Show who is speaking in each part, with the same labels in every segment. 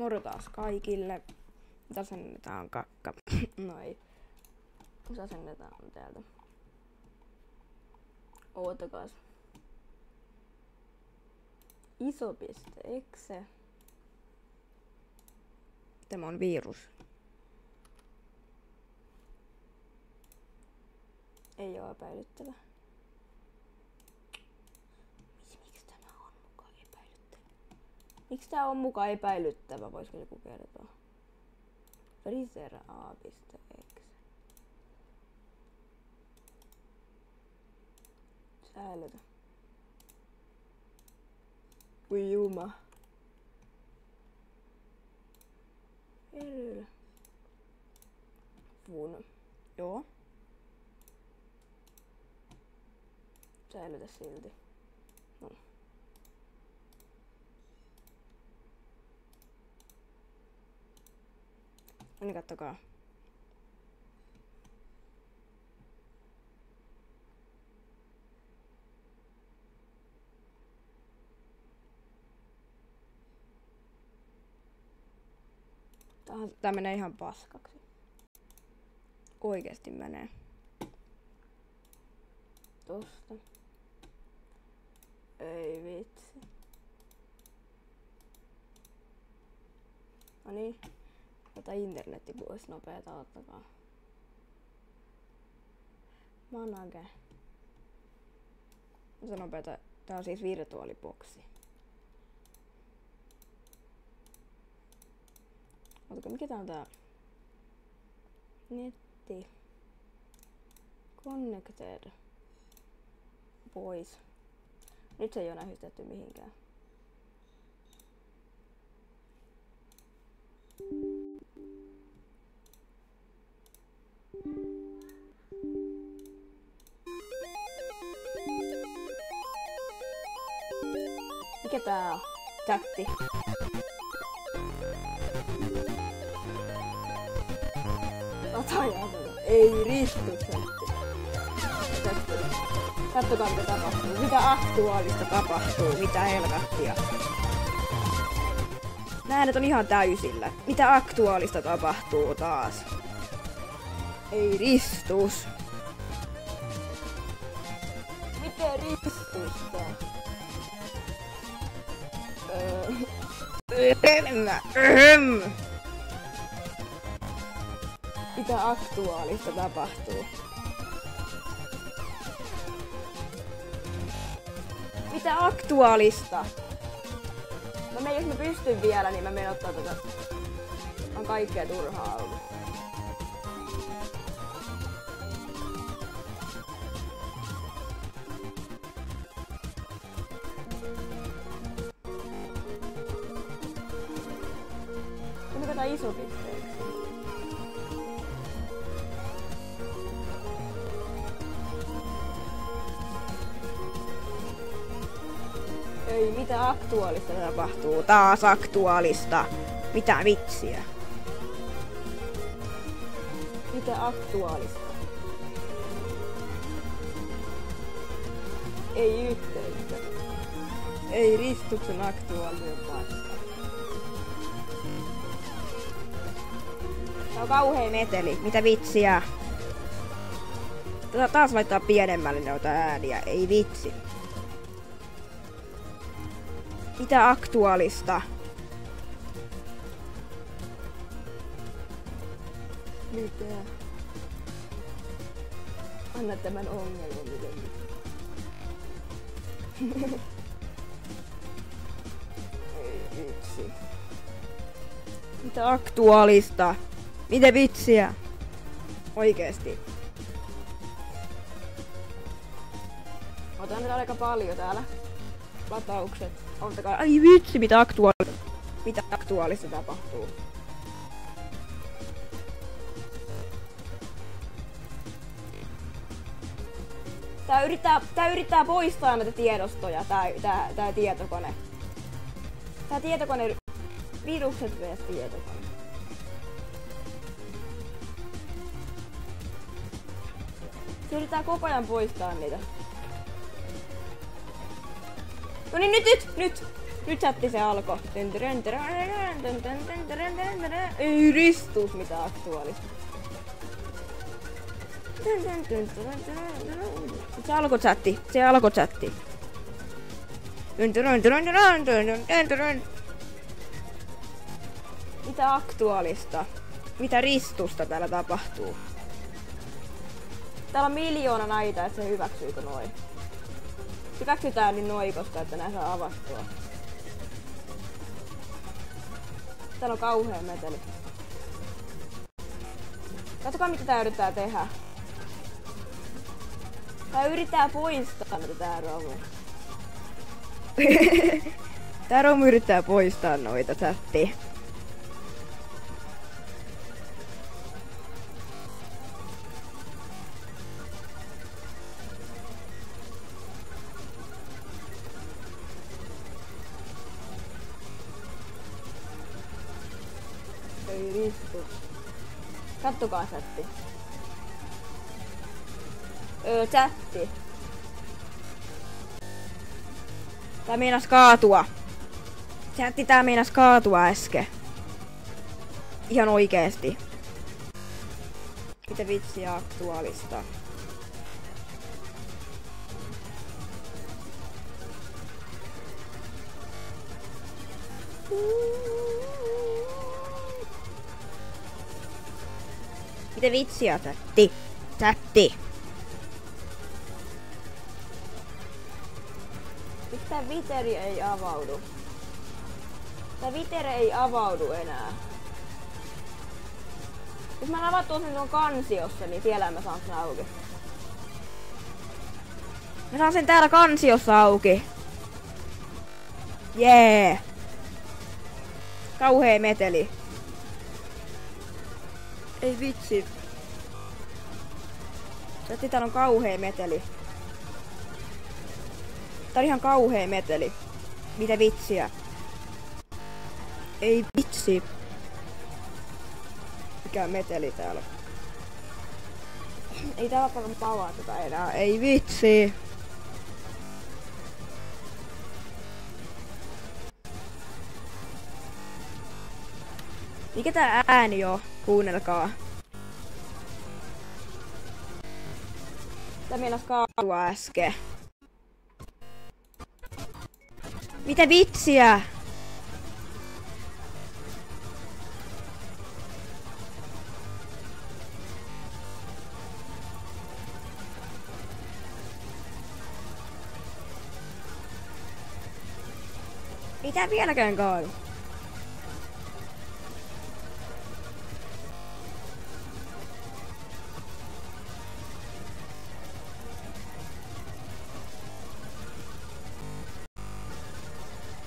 Speaker 1: Moro taas kaikille. Mitä asennetaan kakka? Noi. Mitä asennetaan täältä? Ootakas. Iso.exe. Tämä on virus. Ei oo epäilyttävä. Miksi tämä on muka epäilyttävä? Miksi tää on muka epäilyttävä? Voisiko joku kertoa? Frisera.exe. Säilytä. Ui juma. Erillä. Fun. Joo. Säilytä silti. No. No niin, kattokaa. Tää menee ihan paskaksi. Oikeesti menee. Tosta. Ei vitsi. No niin. Ota internetti pois nopeeta, ottakaa. Manage. Se nopeeta. Tää on siis virtuaaliboksi. Ootako, mikä tää on tää? Netti. Connected. Pois. Nyt se ei oo nähystetty mihinkään. Mikä tää on? Chatti. Ei ristu chatti. Katsotaan mitä tapahtuu. Mitä aktuaalista tapahtuu? Mitä helvettiä? Äänet on ihan täysillä. Mitä aktuaalista tapahtuu taas? Ei ristus. Mitä ristusta? Mitä aktuaalista tapahtuu? Mitä aktuaalista? No jos mä pystyn vielä, niin mä menen ottaa tätä. On kaikkea turhaa ollut. Mikä tää iso pisteeksi? Ei, mitä aktuaalista tapahtuu? Taas aktuaalista. Mitä vitsiä? Mitä aktuaalista? Ei yhteyttä. Ei ristuksen aktuaalinen paikka. Tää on kauhea meteli. Mitä vitsiä? Taas laittaa pienemmälle noita ääniä. Ei vitsi. Mitä aktuaalista? Mitä? Anna tämän ongelman miten. Ei vitsi. Mitä aktuaalista? Mitä vitsiä? Oikeesti. Otan aika paljon täällä. Lataukset. Ottakaa. Ai vitsi, mitä aktuaalista tapahtuu? Tää yrittää poistaa näitä tiedostoja, tää tietokone. Tää tietokone. Virukset vs tietokone. Se yrittää koko ajan poistaa niitä. No niin nyt! Nyt chatti se alkoi. Ei ristus mitä aktuaalista. Se alkoi chatti. Se alkoi chatti. Mitä aktuaalista? Mitä ristusta täällä tapahtuu? Täällä on miljoona näitä, että se hyväksyykö noin. Hyväksytään nyt noin, koska että nää saa avattua. Täällä on kauhea meteli. Katsokaa mitä tää yrittää tehdä. Tää yrittää poistaa mitä tää romu. Tää romu yrittää poistaa noita chattia. Ei ristu. Kattokaa chatti. Chatti. Tää meinas kaatua. Chatti, tää meinas kaatua äsken. Ihan oikeesti. Mitä vitsiä aktuaalista? Mitä vitsiä, chatti? Chatti. Miksi tää viteri ei avaudu? Tää viteri ei avaudu enää. Jos mä avattuun sen tuon kansiossa, niin siellä mä saan sen auki. Mä saan sen täällä kansiossa auki. Jee! Kauhea meteli. Ei vitsi. Chatti, täällä on kauhea meteli. Tää on ihan kauhea meteli. Mitä vitsiä? Ei vitsi. Mikä meteli täällä? Ei täällä paljon palaa tätä enää. Ei vitsi. Mikä tää ääni on? Kuunnelkaa. Tää meinas kaatua äsken. Mitä vitsiä? Ei tää vieläkään kaadu.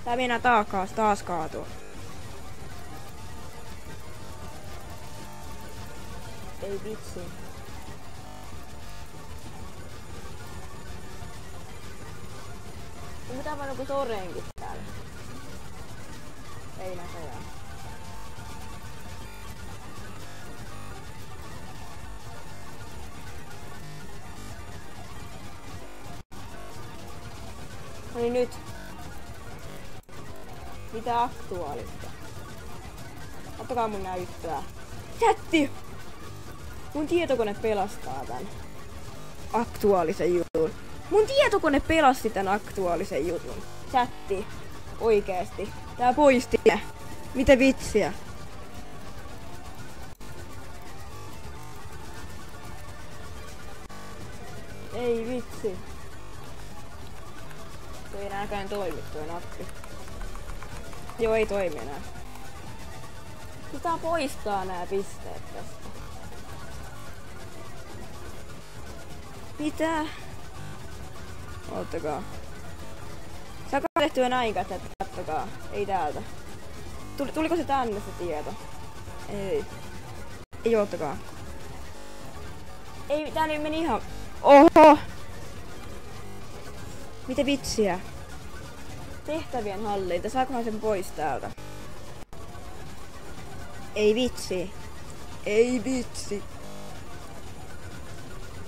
Speaker 1: Tää meinaa taas kaatua. Ei vitsi. Onko tää vaan joku soreenkin täällä? Ei näköjään. No niin nyt. Mitä aktuaalista? Ottakaa mun näyttöä. Chatti! Mun tietokone pelastaa tän aktuaalisen jutun. Mun tietokone pelasti tän aktuaalisen jutun. Chatti. Oikeesti. Tää poisti. Mitä vitsiä? Ei vitsi. Toi ei näköjään toimi toi nappi. Joo, ei toimi enää. Pitää poistaa nää pisteet tästä. Mitä? Oottakaa. Saako tehtyä näin, että kattokaa. Ei täältä. Tuliko se tänne se tieto? Ei. Ei oottakaa. Ei, tää nyt meni ihan... Oho! Mitä vitsiä? Tehtävien hallinta. Saakohan sen pois täältä? Ei vitsi. Ei vitsi.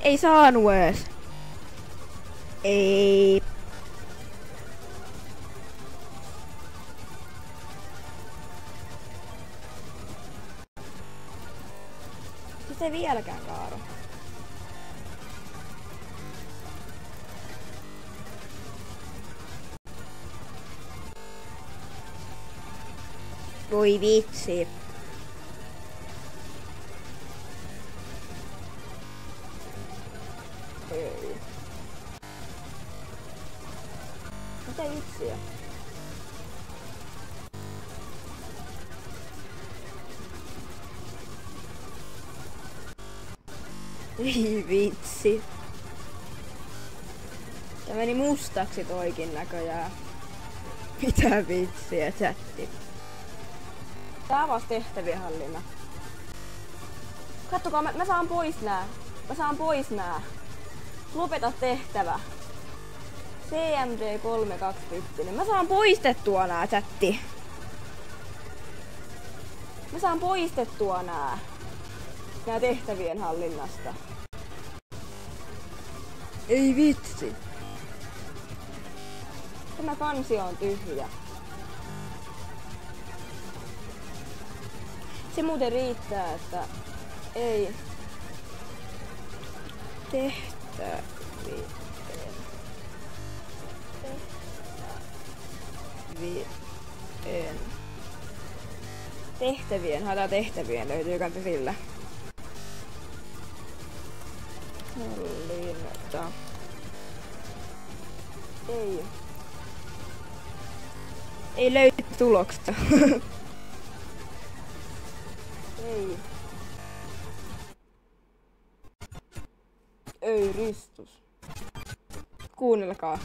Speaker 1: Ei saanu ees. Ei. Se ei vieläkään kaadu. Voi vitsi. Ei. Mitä vitsiä? Ei vitsi. Tää meni mustaksi toikin näköjään. Mitä vitsiä, chatti. Tää avasi tehtävien hallinna. Kattokaa, mä saan pois nää. Mä saan pois nää. Lopeta tehtävä. CMD 32-bittinen. Mä saan poistettua nää, chatti. Mä saan poistettua nää tehtävien hallinnasta. Ei vitsi. Tämä kansi on tyhjä. Se muuten riittää, että ei tehtävien, haetaan tehtävien, löytyykö sillä? Hallinta. Ei löydy tuloksesta. Ei ristus. Kuunnelkaa.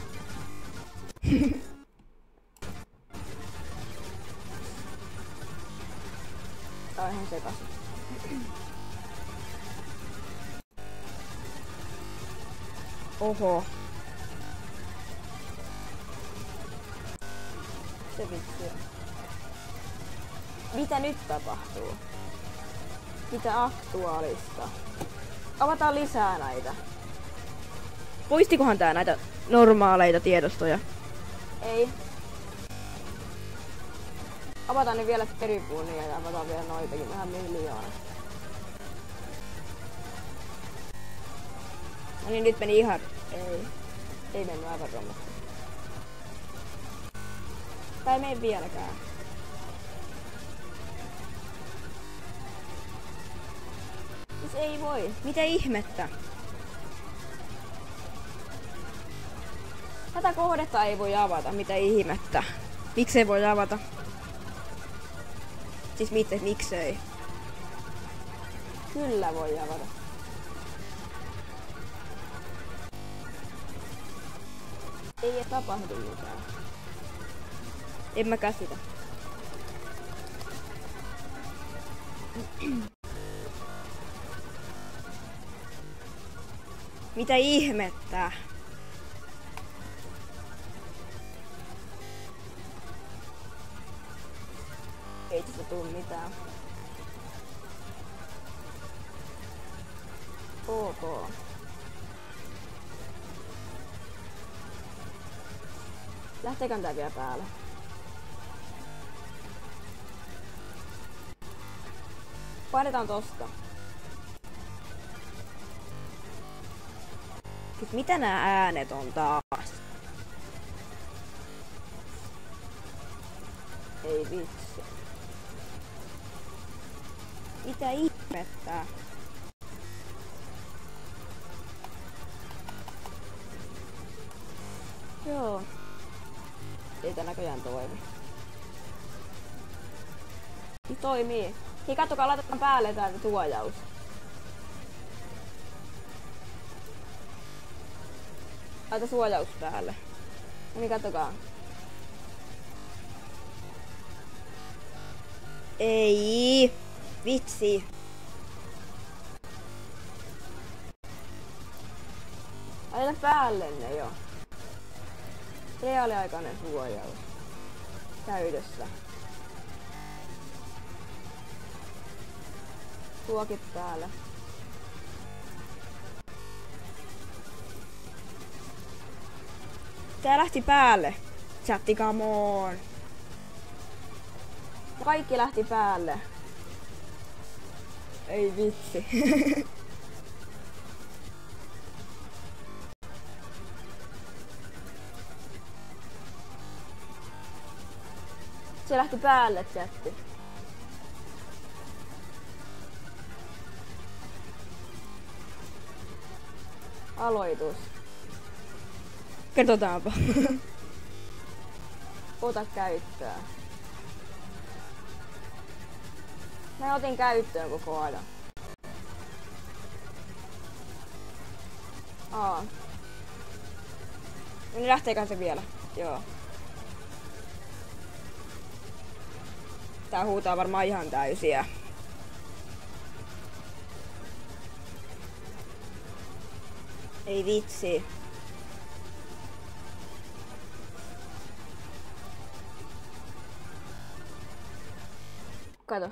Speaker 1: Tää on ihan sekaisin. Oho. Se vitsi. Mitä nyt tapahtuu? Mitä aktuaalista? Avataan lisää näitä. Poistikohan tää näitä normaaleita tiedostoja? Ei. Avataan ne vielä peripuunia ja avataan vielä noitakin vähän miljoona. No niin, nyt meni ihan... Ei mennyt aivan rommasta. Tai ei mene vieläkään. Siis ei voi. Mitä ihmettä? Tätä kohdetta ei voi avata. Mitä ihmettä? Miksei voi avata? Siis miksei? Kyllä voi avata. Ei tapahdu mitään. En mä käsitä. Mitä ihmettä? Ei tästä tuu mitään. Ok. Lähteekö tää vielä päälle? Painetaan tosta. Siis mitä nää äänet on taas? Ei vitsi. Mitä ihmettä? Joo. Ei tää näköjään toimi. Nyt toimii. Hei, katsokaa, laitetaan päälle tää suojaus. Laita suojaus päälle. No niin, katsokaa. Ei. Vitsi. Laita päälle ne jo. Reaaliaikainen suojaus. Käytössä. Tuokit päällä. Tää lähti päälle. Chatti, come on. Kaikki lähti päälle. Ei vitsi. Se lähti päälle chatti. Aloitus. Katsotaanpa. Ota käyttöön. Mä otin käyttöön koko ajan. Niin lähteekö se vielä? Joo. Tää huutaa varmaan ihan täysiä. Ei vitsi. Kato.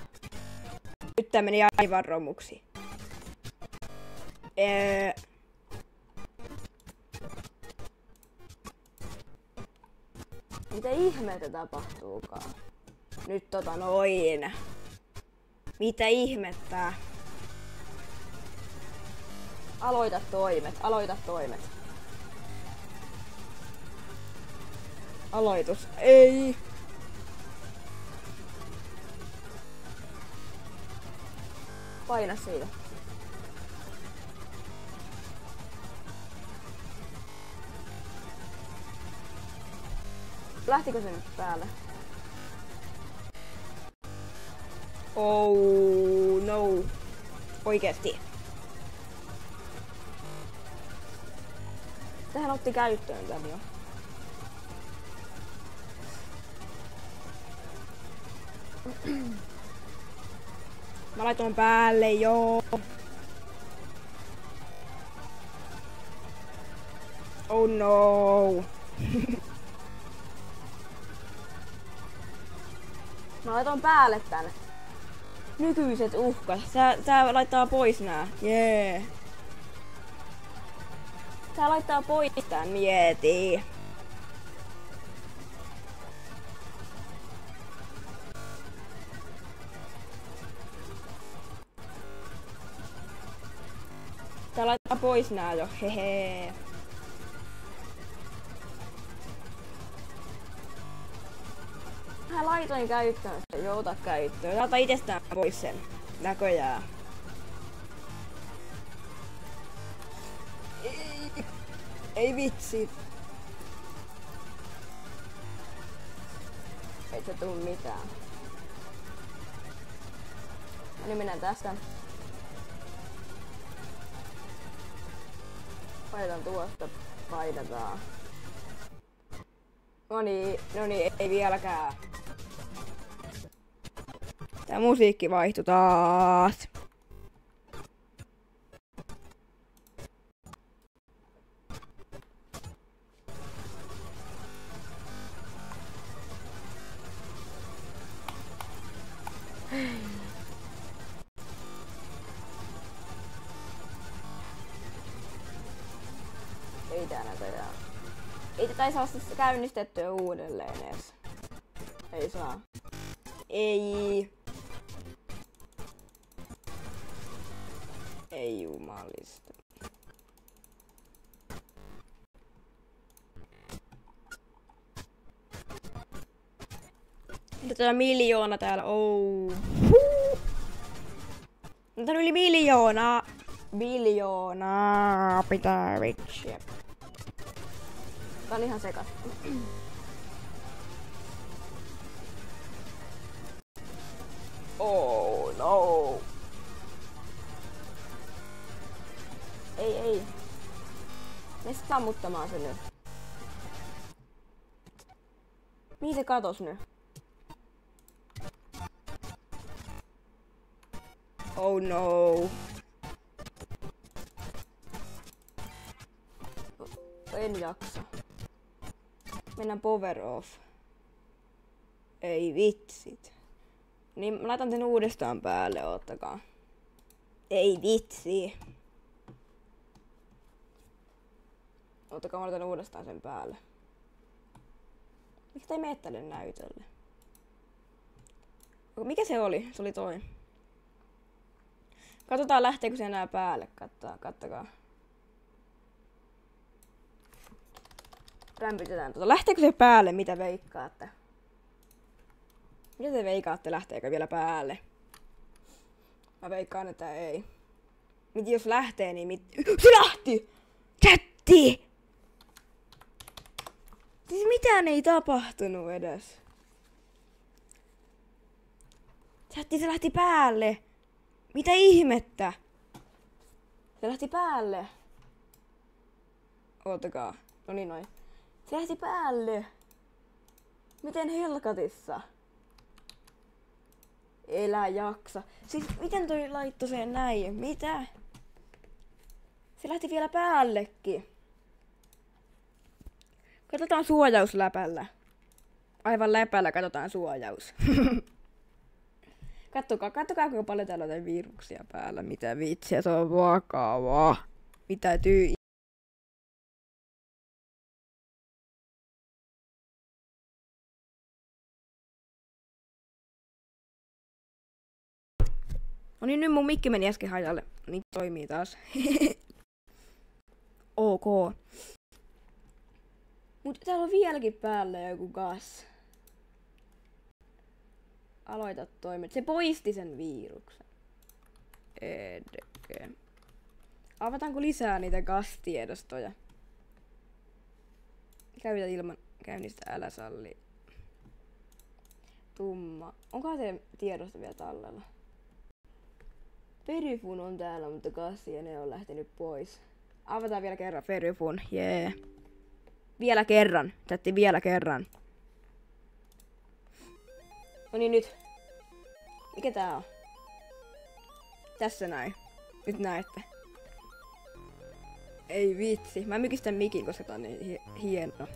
Speaker 1: Nyt tää meni aivan romuksi. Mitä ihmettä tapahtuukaan? Nyt noin. Mitä ihmettä? Aloita toimet, aloita toimet. Aloitus. Ei. Paina siitä. Lähtikö se nyt päälle? Oh no. Oikeesti. Tähän otti käyttöön tän jo. Mä laitoin päälle joo. Oh no. Mä laitoin päälle tän. Nykyiset uhkat. Tää laittaa pois nää. Jee. Tää laittaa pois tän, mieti. Tää laittaa pois nää jo, hehe. Mä laitoin käyttöön sitä, joo ota käyttöön. Laita itsestään pois sen, näköjään. Ei vitsi. Ei se tuu mitään. No niin mennään tästä. Painetaan tuosta. Painetaan. No niin, ei vieläkään. Tää musiikki vaihtui taas. Ei tää näköjään. Ei tätä ei saa siis käynnistettyä uudelleen edes. Ei saa. Ei. Ei jumalista. Nyt on miljoona täällä. Oh. Nyt on yli miljoonaa. Biljoonaa pitää vitsiä. Tää on ihan sekas. Oh no. Ei. Mene sammuttamaan se nyt. Mihin se katos nyt? Oh no. En jaksa. Mennään power off. Ei vitsit. Niin mä laitan sen uudestaan päälle, oottakaa. Ei vitsi. Oottakaa, mä laitan uudestaan sen päälle. Miksi ei mene tälle näytölle? Mikä se oli? Se oli toi. Katsotaan lähteekö se enää päälle. Kattokaa. Rämpytetään tuota. Lähteekö se päälle? Mitä veikkaatte? Mitä te veikkaatte? Lähteekö vielä päälle? Mä veikkaan, että ei. Mitä jos lähtee, niin se lähti! Chatti! Siis mitään ei tapahtunut edes. Chatti, se lähti päälle. Mitä ihmettä? Se lähti päälle. Ootakaa. No niin noin. Se lähti päälle. Miten helkatissa? Elä jaksa. Siis miten toi laittoi sen näin? Mitä? Se lähti vielä päällekin. Katsotaan suojaus läpällä. Aivan läpällä katsotaan suojaus. Kattokaa kuinka paljon täällä on viruksia päällä. Mitä vitsiä, se on vakavaa. Mitä No niin, nyt mun mikki meni äsken hajalle. Niin toimii taas. Ok. Mut täällä on vieläkin päällä joku gas. Aloita toimet. Se poisti sen viruksen. Edeke. Avataanko lisää niitä gas-tiedostoja? Käytä ilman käynnistä, älä salli. Tumma. Onkohan se tiedosto vielä tallella? Ferifun on täällä, mutta Kassiene on lähtenyt pois. Avataan vielä kerran Ferifun, jee. Vielä kerran, chatti vielä kerran. No niin nyt. Mikä tää on? Tässä näin. Nyt näette. Ei vitsi. Mä mykistän mikin, koska tää on niin hieno.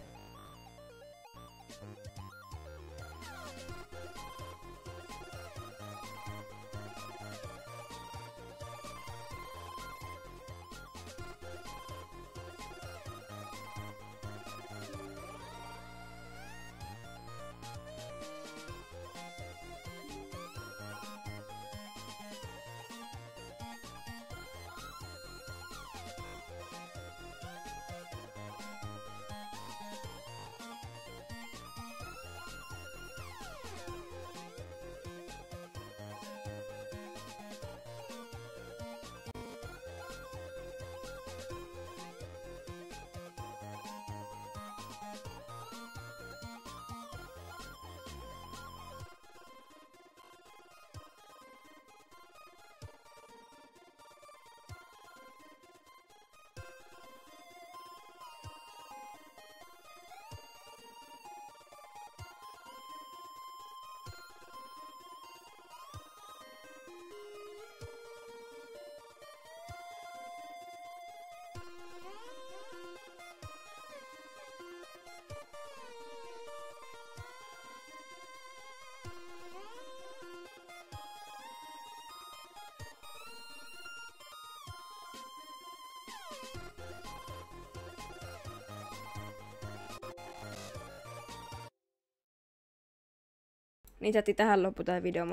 Speaker 1: Niin chatti, tähän loppu tää video.